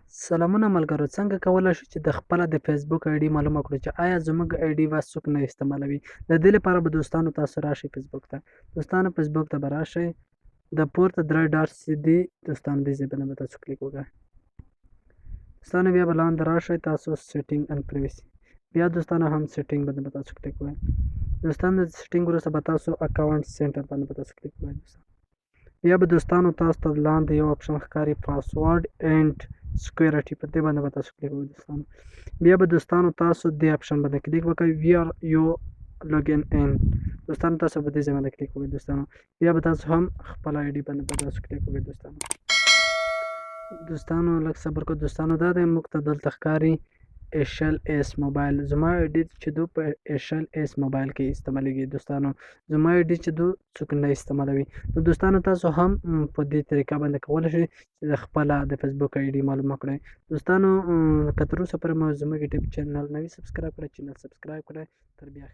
سلامونه ملګرو، څنګه کولی شو چې د خپله د فیسبوک آیډي معلومه کړو چې آیا زموږ آیډي به څوک نه استعمالوي. د دې لپاره به دوستانو تاسو راشئ فیسبوک ته. دوستانو فیسبوک ته به راشئ، د پورته 3 ډاټس دي دوستانو، دې ځای باندې به تاسو کلیک وکړئ. دوستانو بیا به لاندې راشئ تاسو سیټینګ اند پریویسي، بیا دوستانو هم سیټینګ باندې به تاسو کلیک وکړئ. دوستانو د سیټینګ وروسته به تاسو اکاونټ سینټر باندې به تاسو کلیک وکړئ. بیا به دوستانو تاسو ته لاندې یو آپشن ښکاري پاسورډ اینډ سکیورټي، په دې باندې به تاسو کلیک وکړئ دوستانو. بیا به دوستانو تاسو دې آپشن باندې کلیک وکړئ وی آر یو لوګین ان، دوستانو تاسو به دې ځای باندې کلیک وکړئ دوستانو. بیا به تاسو هم خپل آیډي باندې به تاسو کلیک وکړئ دوستانو لږ صبر کوئ دوستانو. دا دی موږ ته دلته ښکاري ایشل ایس موبایل، زما آیډي چې دو په ایشل ایس موبایل کې استعمالیږي دوستانو، زما آیډي چې دو څوک نه استعمالوي. نو دوستانو تاسو هم په دې طریقه باندې کولی شئ چې د خپله د فیسبوک آیډي معلومه کړئ. دوستانو که تر اوسه پورې مو زموږ یوټیوب چینل نه وي سبسکرایب کړی، چینل سبسکرایب کړئ. تر بیا